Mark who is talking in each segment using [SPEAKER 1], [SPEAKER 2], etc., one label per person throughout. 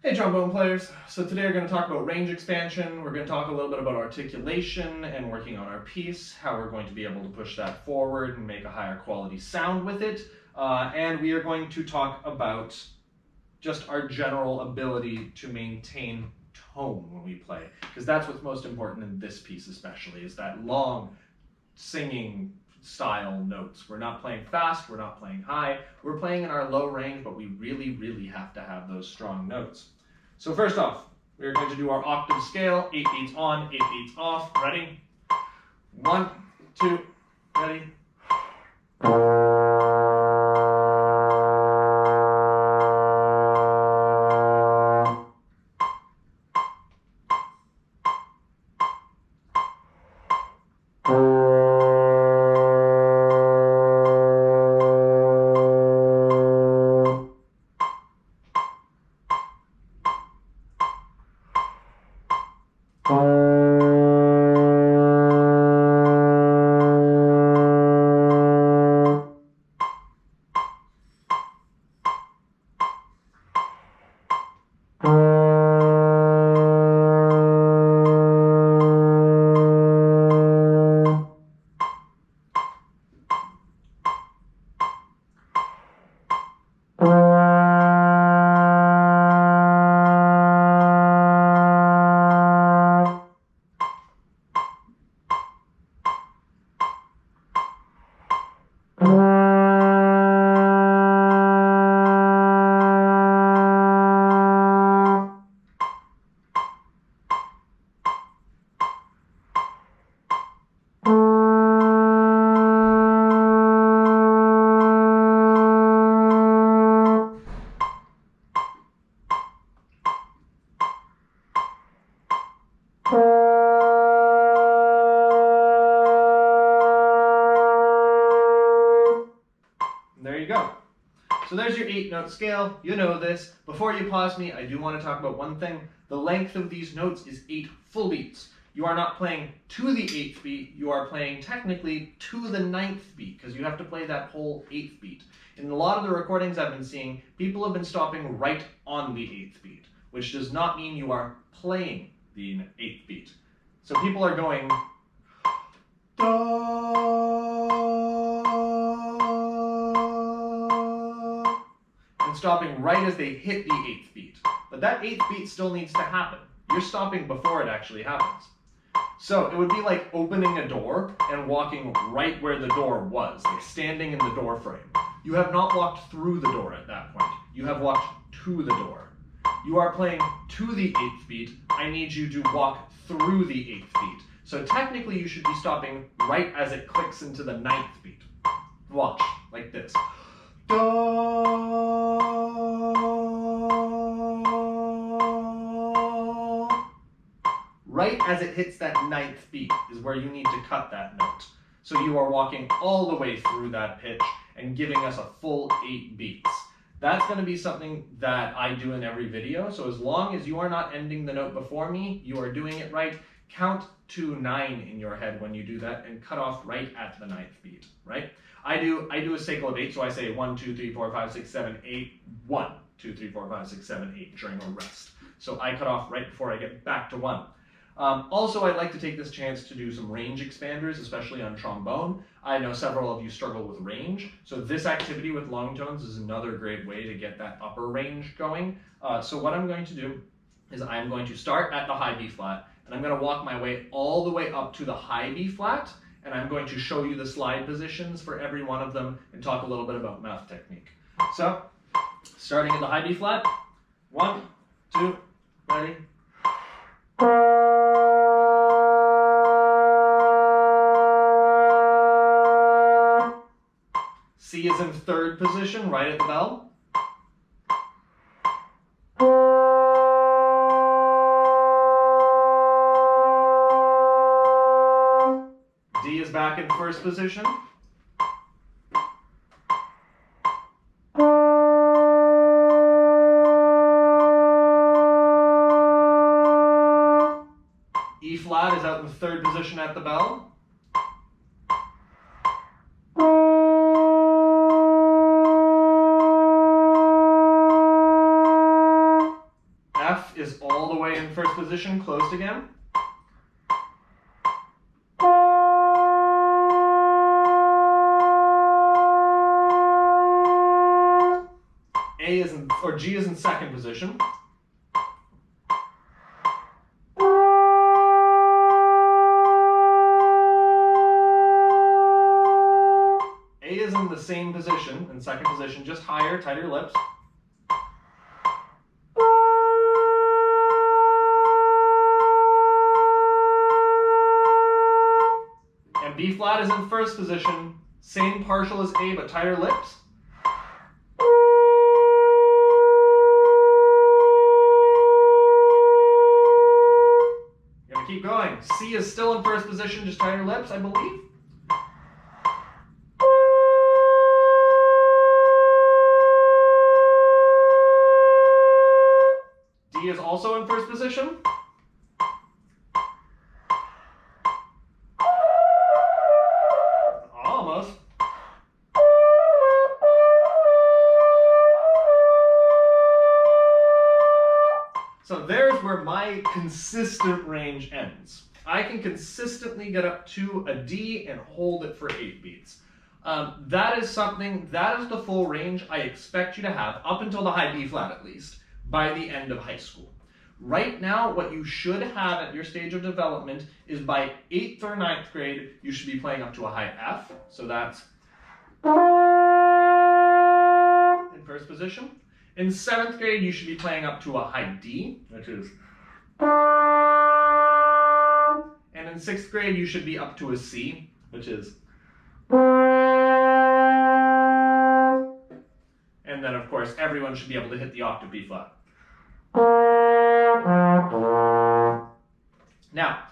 [SPEAKER 1] Hey trombone players, so today we're going to talk about range expansion, we're going to talk a little bit about articulation and working on our piece, how we're going to be able to push that forward and make a higher quality sound with it, and we are going to talk about just our general ability to maintain tone when we play, because that's what's most important in this piece especially, is that long singing style notes. We're not playing fast, we're not playing high, we're playing in our low range, but we really have to have those strong notes. So first off, we're going to do our octave scale, 8 beats on, 8 beats off. Ready? 1, 2, ready? There you go. So there's your 8-note scale. You know this. Before you pause me, I do want to talk about one thing. The length of these notes is 8 full beats. You are not playing to the 8th beat, you are playing technically to the 9th beat, because you have to play that whole 8th beat. In a lot of the recordings I've been seeing, people have been stopping right on the 8th beat, which does not mean you are playing the 8th beat. So people are going and stopping right as they hit the 8th beat. But that 8th beat still needs to happen. You're stopping before it actually happens. So it would be like opening a door and walking right where the door was, like standing in the door frame. You have not walked through the door at that point. You have walked to the door. You are playing to the 8th beat. I need you to walk through the 8th beat. So technically you should be stopping right as it clicks into the 9th beat. Watch, like this. Right as it hits that 9th beat is where you need to cut that note. So you are walking all the way through that pitch and giving us a full 8 beats. That's going to be something that I do in every video. So as long as you are not ending the note before me, you are doing it right. Count to 9 in your head when you do that and cut off right at the 9th beat, right? I do a cycle of 8, so I say 1, 2, 3, 4, 5, 6, 7, 8, 1, 2, 3, 4, 5, 6, 7, 8 during a rest. So I cut off right before I get back to 1. Also, I'd like to take this chance to do some range expanders, especially on trombone. I know several of you struggle with range, so this activity with long tones is another great way to get that upper range going. So what I'm going to do is I'm going to start at the high B flat, and I'm going to walk my way all the way up to the high B flat, and I'm going to show you the slide positions for every one of them and talk a little bit about mouth technique. So, starting at the high B flat, 1, 2, ready? C is in 3rd position, right at the bell. D is back in 1st position. E flat is out in 3rd position at the bell. F is all the way in first position, closed again. G is in second position. A is in the same position, in second position, just higher, tighter lips. And B flat is in first position, same partial as A, but tighter lips. Keep going. C is still in first position, just tighter lips, I believe. D is also in first position. Almost. So there's where my consistent range ends. I can consistently get up to a D and hold it for 8 beats. That is the full range I expect you to have, up until the high B flat at least, by the end of high school. Right now, what you should have at your stage of development is by 8th or 9th grade, you should be playing up to a high F. So that's in first position. In 7th grade, you should be playing up to a high D, which is. And in 6th grade, you should be up to a C, which is. And then, of course, everyone should be able to hit the octave B flat. Now,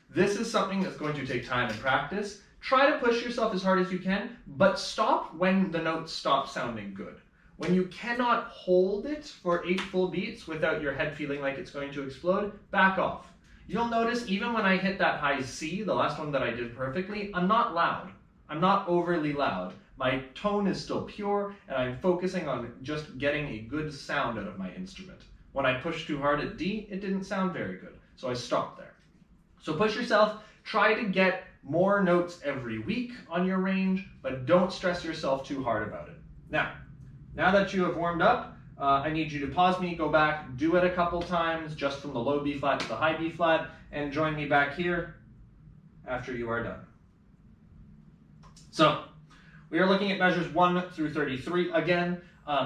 [SPEAKER 1] this is something that's going to take time and practice. Try to push yourself as hard as you can, but stop when the notes stop sounding good. When you cannot hold it for 8 full beats without your head feeling like it's going to explode, back off. You'll notice even when I hit that high C, the last one that I did perfectly, I'm not loud. I'm not overly loud. My tone is still pure, and I'm focusing on just getting a good sound out of my instrument. When I pushed too hard at D, it didn't sound very good, so I stopped there. So push yourself, try to get more notes every week on your range, but don't stress yourself too hard about it. Now that you have warmed up, I need you to pause me, go back, do it a couple times, just from the low B flat to the high B flat, and join me back here after you are done. So, we are looking at measures 1 through 33 again.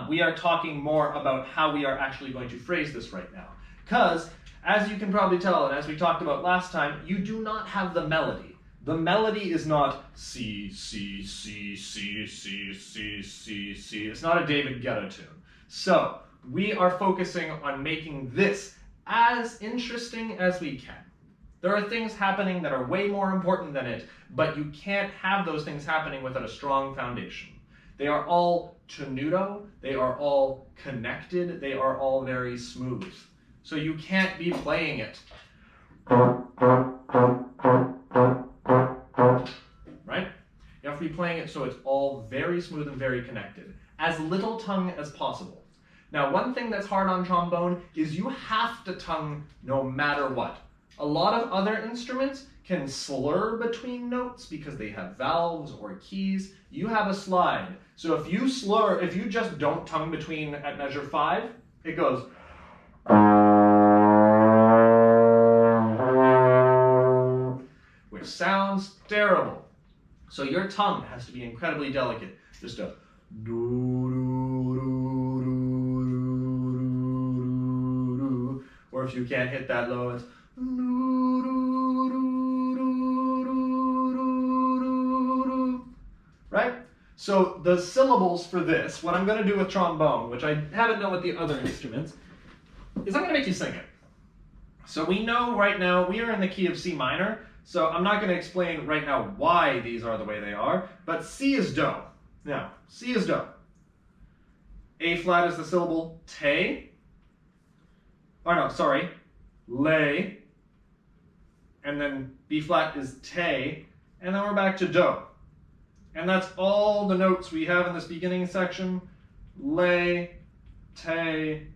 [SPEAKER 1] We are talking more about how we are actually going to phrase this right now. Because, as you can probably tell, and as we talked about last time, you do not have the melody. The melody is not C, C, C, C, C, C, C, C. It's not a David Guetta tune. So, we are focusing on making this as interesting as we can. There are things happening that are way more important than it, but you can't have those things happening without a strong foundation. They are all tenuto, they are all connected, they are all very smooth. So you can't be playing it. Right? You have to be playing it so it's all very smooth and very connected. As little tongue as possible. Now, one thing that's hard on trombone is you have to tongue no matter what. A lot of other instruments can slur between notes because they have valves or keys. You have a slide. So if you just don't tongue between at measure 5, it goes. Which sounds terrible. So your tongue has to be incredibly delicate. Just a or if you can't hit that low, it's right? So the syllables for this, what I'm going to do with trombone, which I haven't done with the other instruments, is I'm going to make you sing it. So we know right now we are in the key of C minor, so I'm not going to explain right now why these are the way they are, but C is do. Now, C is do. A flat is the syllable te. Or no, sorry, lay. And then B flat is te. And then we're back to do. And that's all the notes we have in this beginning section. Lay, te,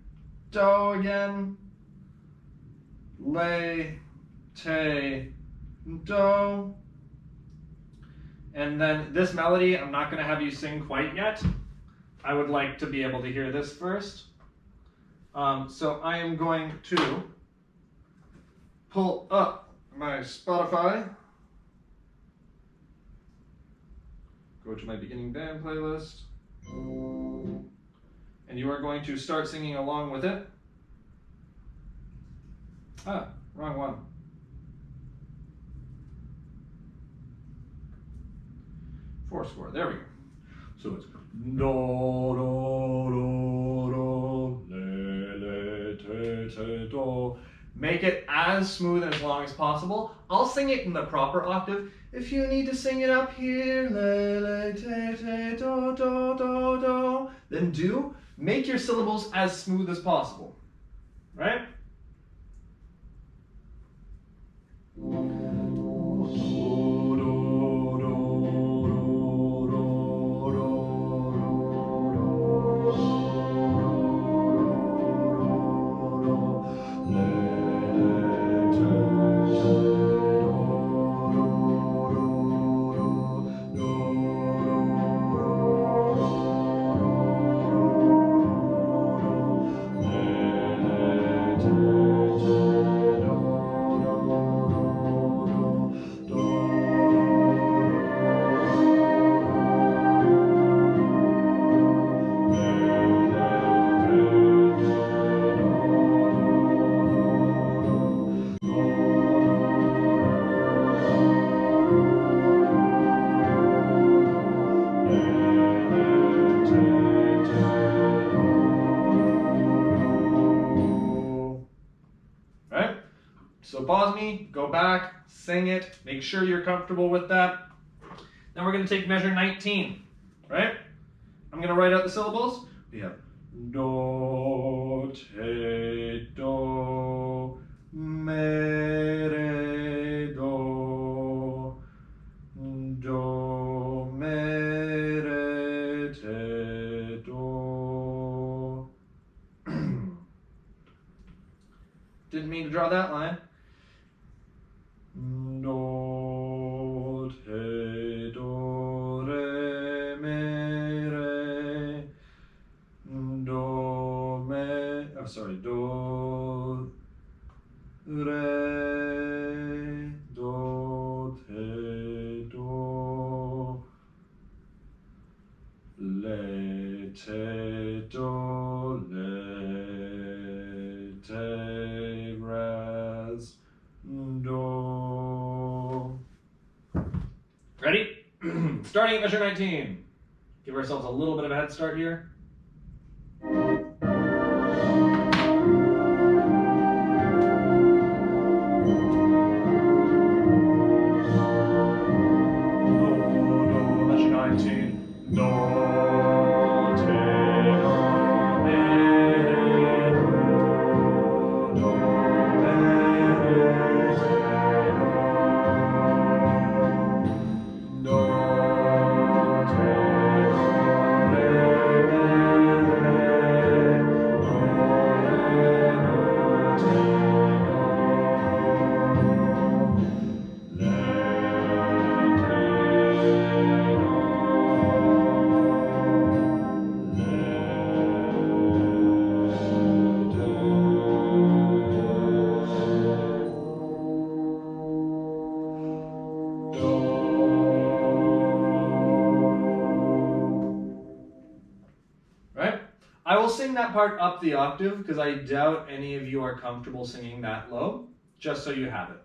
[SPEAKER 1] do again, lay, te, do. And then this melody, I'm not going to have you sing quite yet. I would like to be able to hear this first. So I am going to pull up my Spotify, go to my beginning band playlist, and you are going to start singing along with it. Ah, wrong one. Four score, there we go. So it's do, do, do, do, le, le, te, te, do. Make it as smooth and as long as possible. I'll sing it in the proper octave. If you need to sing it up here, le, le, te, te, do, do, do, do, then do. Make your syllables as smooth as possible, right? So pause me, go back, sing it, make sure you're comfortable with that. Then we're going to take measure 19, right? I'm going to write out the syllables. We have do, te, do, me, re, do, do, me, re, te, do. Didn't mean to draw that line. Do, te, do, re, me, re, do, me, oh sorry, do, re, do, te, do, le, te, do, le, te, res, do. Ready? Starting at measure 19. Give ourselves a little bit of a head start here. Measure 19. Do, te, do, me, do, do, me, te, do, do, te, do, re, right? I will sing that part up the octave because I doubt any of you are comfortable singing that low, just so you have it.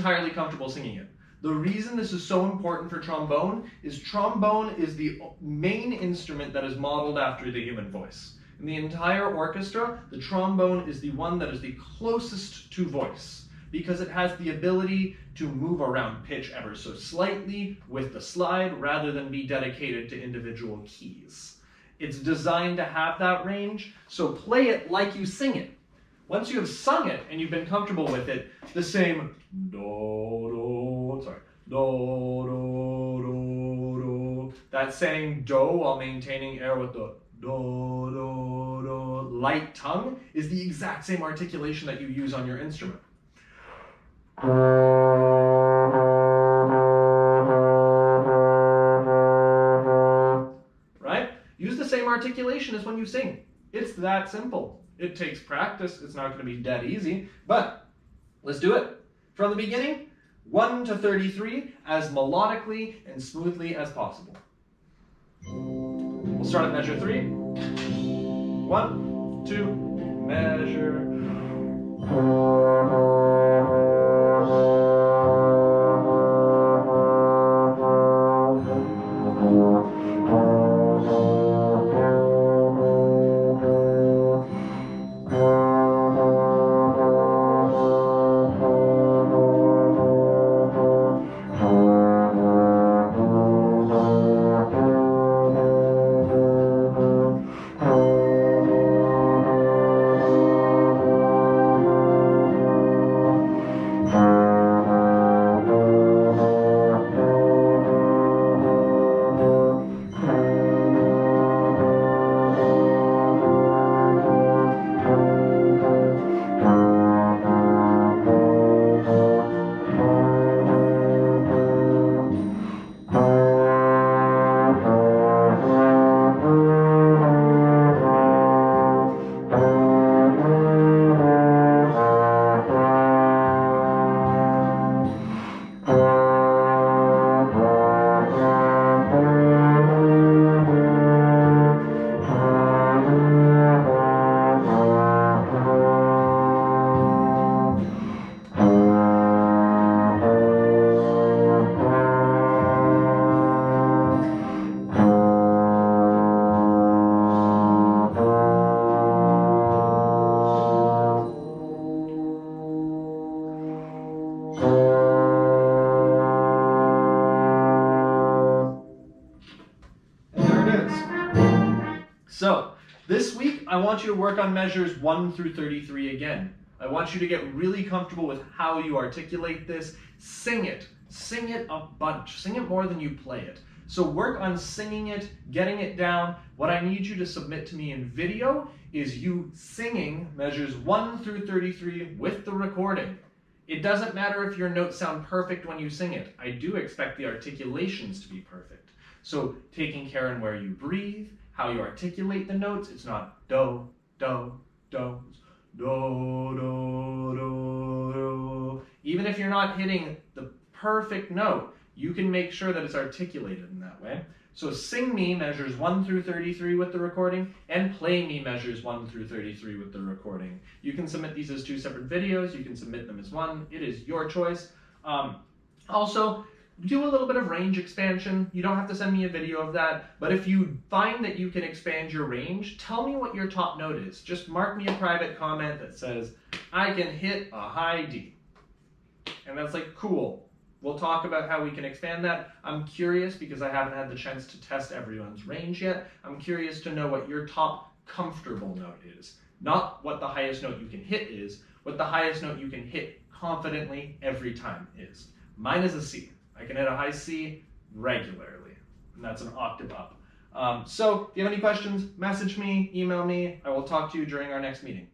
[SPEAKER 1] entirely comfortable singing it. The reason this is so important for trombone is the main instrument that is modeled after the human voice. In the entire orchestra, the trombone is the one that is the closest to voice because it has the ability to move around pitch ever so slightly with the slide rather than be dedicated to individual keys. It's designed to have that range, so play it like you sing it. Once you have sung it and you've been comfortable with it, the same do, that saying do while maintaining air with the do, light tongue is the exact same articulation that you use on your instrument. Right? Use the same articulation as when you sing. It's that simple. It takes practice. It's not going to be dead easy, but let's do it. From the beginning, 1 to 33 as melodically and smoothly as possible. We'll start at measure 3. 1, 2, measure. So, this week, I want you to work on measures 1 through 33 again. I want you to get really comfortable with how you articulate this. Sing it. Sing it a bunch. Sing it more than you play it. So work on singing it, getting it down. What I need you to submit to me in video is you singing measures 1 through 33 with the recording. It doesn't matter if your notes sound perfect when you sing it. I do expect the articulations to be perfect. So taking care in where you breathe, how you articulate the notes. It's not do, do, do, do, do, do, do. Even if you're not hitting the perfect note, you can make sure that it's articulated in that way. So sing me measures 1 through 33 with the recording, and play me measures 1 through 33 with the recording. You can submit these as 2 separate videos. You can submit them as one. It is your choice. Also, do a little bit of range expansion. You don't have to send me a video of that, but if you find that you can expand your range, tell me what your top note is. Just mark me a private comment that says, I can hit a high D. And that's like, cool. We'll talk about how we can expand that. I'm curious because I haven't had the chance to test everyone's range yet. I'm curious to know what your top comfortable note is. Not what the highest note you can hit is, what the highest note you can hit confidently every time is. Mine is a C. I can hit a high C regularly, and that's an octave up. So if you have any questions, message me, email me. I will talk to you during our next meeting.